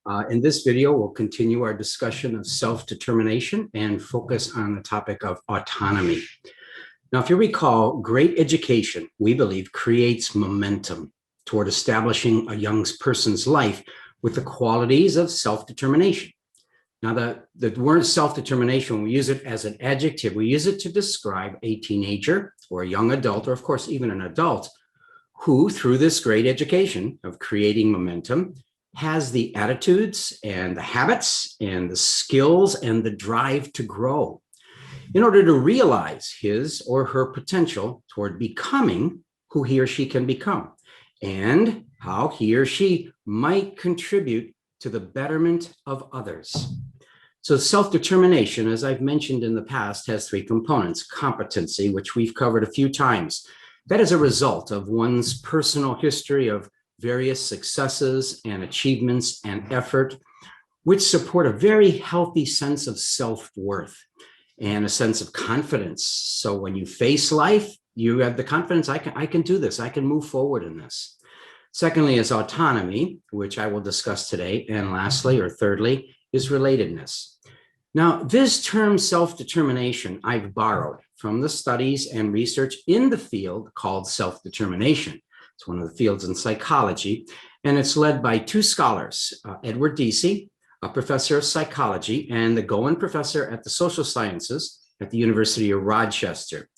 In this video, we'll continue our discussion of self-determination and focus on the topic of autonomy. Now, if you recall, great education, we believe, creates momentum toward establishing a young person's life with the qualities of self-determination. Now, the word self-determination, when we use it as an adjective, we use it to describe a teenager or a young adult, or of course, even an adult, who, through this great education of creating momentum, has the attitudes and the habits and the skills and the drive to grow in order to realize his or her potential toward becoming who he or she can become and how he or she might contribute to the betterment of others. So self-determination, as I've mentioned in the past, has three components: competency, which we've covered a few times. That is a result of one's personal history of various successes and achievements and effort, which support a very healthy sense of self-worth and a sense of confidence. So when you face life, you have the confidence, I can do this, I can move forward in this. Secondly is autonomy, which I will discuss today. And lastly, or thirdly, is relatedness. Now, this term self-determination I've borrowed from the studies and research in the field called self-determination. It's one of the fields in psychology, and it's led by two scholars, Edward Deci, a professor of psychology, and the Goen professor at the social sciences at the University of Rochester.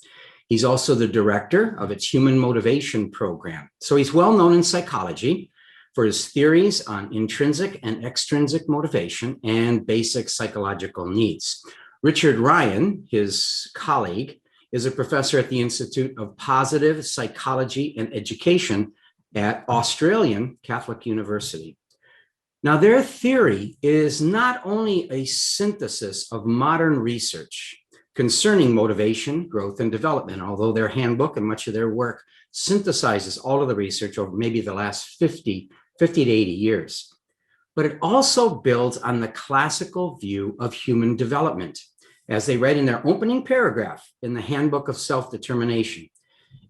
He's also the director of its human motivation program. So he's well known in psychology for his theories on intrinsic and extrinsic motivation and basic psychological needs. Richard Ryan, his colleague, is a professor at the Institute of Positive Psychology and Education at Australian Catholic University. Now, their theory is not only a synthesis of modern research concerning motivation, growth, and development, although their handbook and much of their work synthesizes all of the research over maybe the last 50 to 80 years, but it also builds on the classical view of human development, as they write in their opening paragraph in the Handbook of Self-Determination.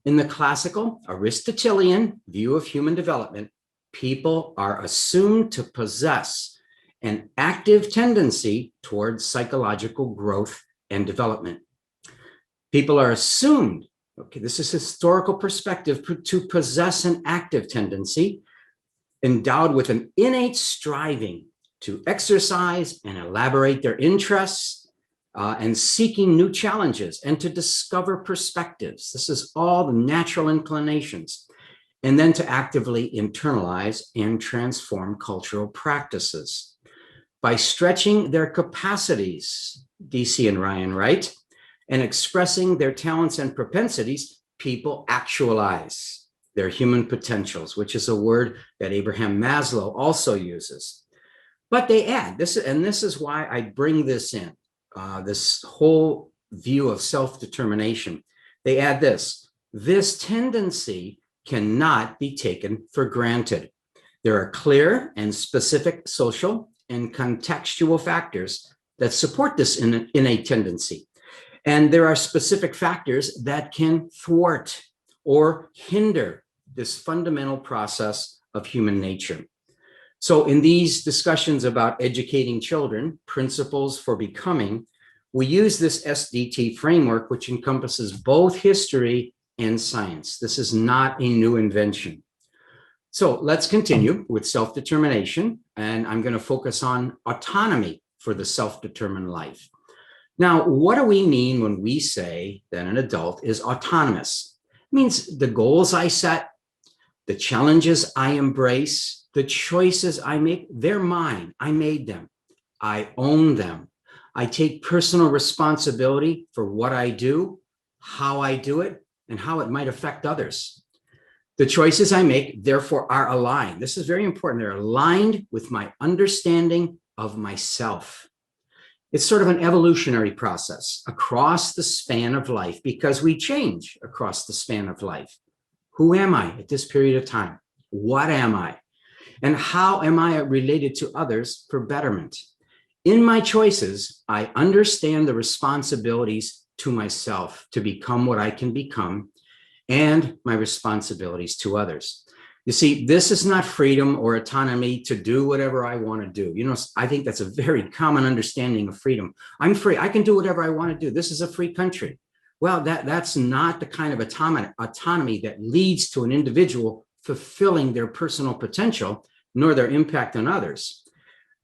In the classical Aristotelian view of human development, people are assumed to possess an active tendency towards psychological growth and development. People are assumed, okay, this is historical perspective, to possess an active tendency endowed with an innate striving to exercise and elaborate their interests, and seeking new challenges and to discover perspectives. This is all the natural inclinations. And then to actively internalize and transform cultural practices. By stretching their capacities, Deci and Ryan write, and expressing their talents and propensities, people actualize their human potentials, which is a word that Abraham Maslow also uses. But they add this, and this is why I bring this in. This whole view of self-determination, they add this tendency cannot be taken for granted. There are clear and specific social and contextual factors that support this innate tendency. And there are specific factors that can thwart or hinder this fundamental process of human nature. So in these discussions about educating children, principles for becoming, we use this SDT framework, which encompasses both history and science. This is not a new invention. So let's continue with self-determination, and I'm going to focus on autonomy for the self-determined life. Now, what do we mean when we say that an adult is autonomous? It means the goals I set, the challenges I embrace, the choices I make, they're mine. I made them. I own them. I take personal responsibility for what I do, how I do it, and how it might affect others. The choices I make, therefore, are aligned. This is very important. They're aligned with my understanding of myself. It's sort of an evolutionary process across the span of life because we change across the span of life. Who am I at this period of time? What am I? And how am I related to others for betterment? In my choices, I understand the responsibilities to myself to become what I can become and my responsibilities to others. You see, this is not freedom or autonomy to do whatever I want to do. I think that's a very common understanding of freedom. I'm free. I can do whatever I want to do. This is a free country. Well, that's not the kind of autonomy that leads to an individual fulfilling their personal potential, nor their impact on others.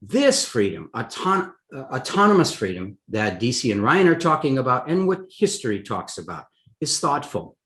This freedom, autonomous freedom that DC and Ryan are talking about, and what history talks about, is thoughtful.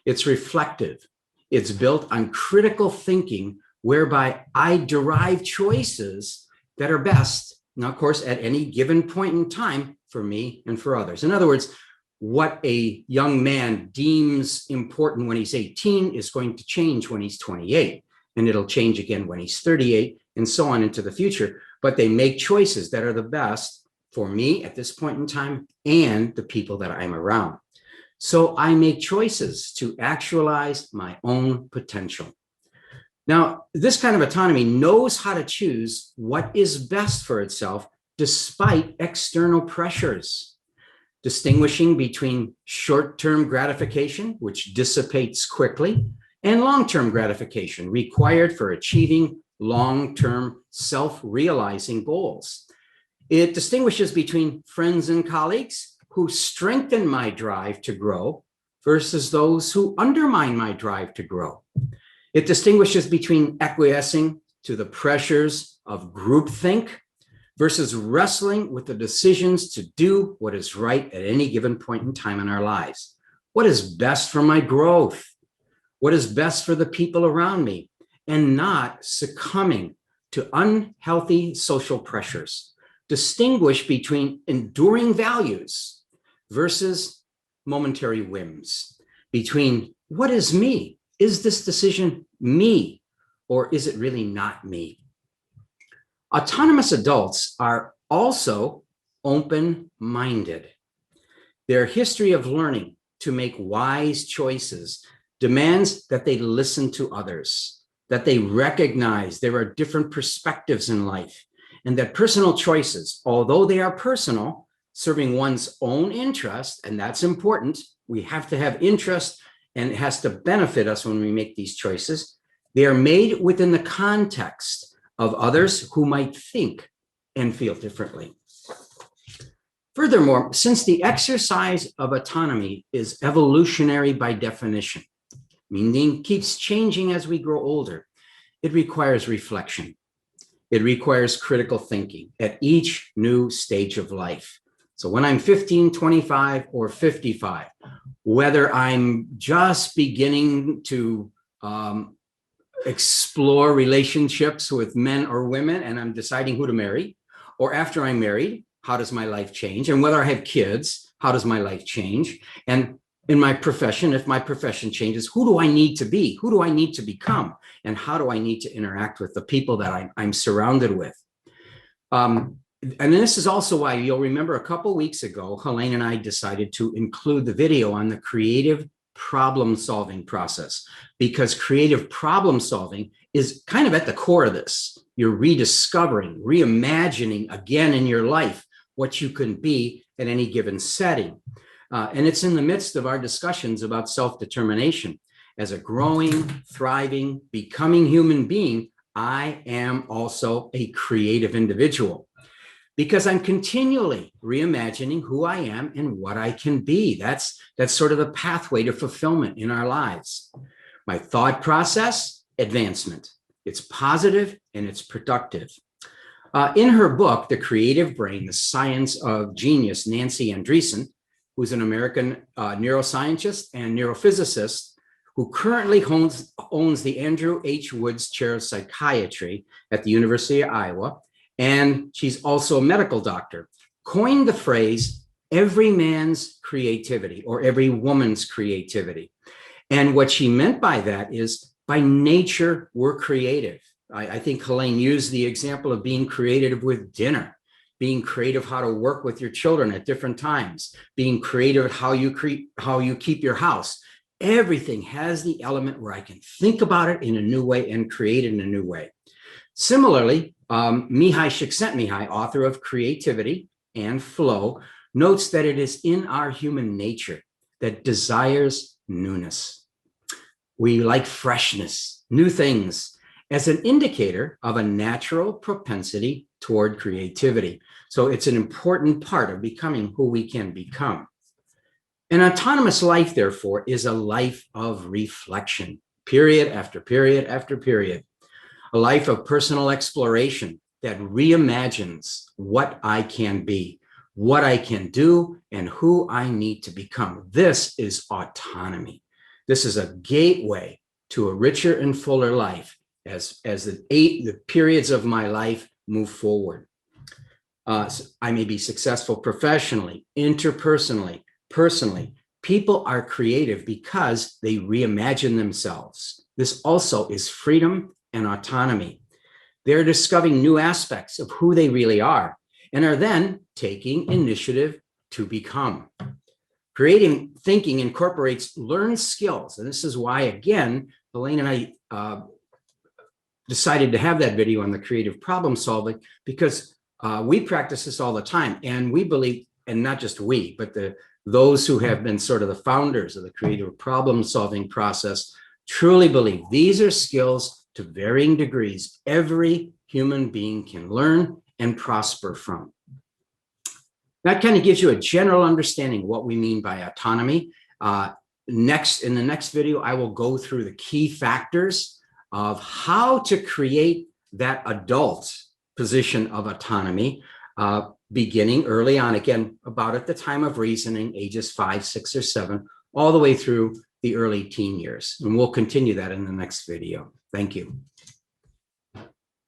It's reflective. It's built on critical thinking, whereby I derive choices that are best, now, of course, at any given point in time for me and for others. In other words, what a young man deems important when he's 18 is going to change when he's 28, and it'll change again when he's 38, and so on into the future. But they make choices that are the best for me at this point in time and the people that I'm around. So I make choices to actualize my own potential. Now, this kind of autonomy knows how to choose what is best for itself despite external pressures, distinguishing between short-term gratification, which dissipates quickly, and long-term gratification required for achieving long-term self-realizing goals. It distinguishes between friends and colleagues who strengthen my drive to grow versus those who undermine my drive to grow. It distinguishes between acquiescing to the pressures of groupthink versus wrestling with the decisions to do what is right at any given point in time in our lives. What is best for my growth? What is best for the people around me? And not succumbing to unhealthy social pressures. Distinguish between enduring values versus momentary whims, between what is me? Is this decision me, or is it really not me? Autonomous adults are also open-minded. Their history of learning to make wise choices demands that they listen to others, that they recognize there are different perspectives in life, and that personal choices, although they are personal, serving one's own interest, and that's important. We have to have interest, and it has to benefit us when we make these choices. They are made within the context of others who might think and feel differently. Furthermore, since the exercise of autonomy is evolutionary by definition, meaning keeps changing as we grow older, it requires reflection. It requires critical thinking at each new stage of life. So when I'm 15, 25, or 55, whether I'm just beginning to explore relationships with men or women and I'm deciding who to marry, or after I'm married, how does my life change? And whether I have kids, how does my life change? And in my profession, if my profession changes, who do I need to be? Who do I need to become? And how do I need to interact with the people that I'm surrounded with? And this is also why you'll remember a couple of weeks ago, Helene and I decided to include the video on the creative problem-solving process, because creative problem-solving is kind of at the core of this. You're rediscovering, reimagining again in your life what you can be in any given setting. And it's in the midst of our discussions about self-determination. As a growing, thriving, becoming human being, I am also a creative individual, because I'm continually reimagining who I am and what I can be. That's sort of the pathway to fulfillment in our lives. My thought process, advancement. It's positive and it's productive. In her book, The Creative Brain, The Science of Genius, Nancy Andreessen, who's an American neuroscientist and neurophysicist who currently owns the Andrew H. Woods Chair of Psychiatry at the University of Iowa, and she's also a medical doctor, coined the phrase, every man's creativity, or every woman's creativity. And what she meant by that is, by nature, we're creative. I think Helene used the example of being creative with dinner, being creative how to work with your children at different times, being creative how you keep your house. Everything has the element where I can think about it in a new way and create it in a new way. Similarly, Mihai Csikszentmihalyi, author of Creativity and Flow, notes that it is in our human nature that desires newness. We like freshness. new things as an indicator of a natural propensity toward creativity. So it's an important part of becoming who we can become. An autonomous life, therefore, is a life of reflection, period after period after period, a life of personal exploration that reimagines what I can be, what I can do, and who I need to become. This is autonomy. This is a gateway to a richer and fuller life as the periods of my life move forward. I may be successful professionally, interpersonally, personally. People are creative because they reimagine themselves. This also is freedom and autonomy. They're discovering new aspects of who they really are and are then taking initiative to become. Creative thinking incorporates learned skills. And this is why, again, Elaine and I decided to have that video on the creative problem solving, because we practice this all the time. And we believe, and not just we, but those who have been sort of the founders of the creative problem solving process truly believe these are skills to varying degrees every human being can learn and prosper from. That kind of gives you a general understanding of what we mean by autonomy. In the next video, I will go through the key factors of how to create that adult position of autonomy, beginning early on, again, about at the time of reasoning, ages 5, 6, or 7, all the way through the early teen years. And we'll continue that in the next video. Thank you.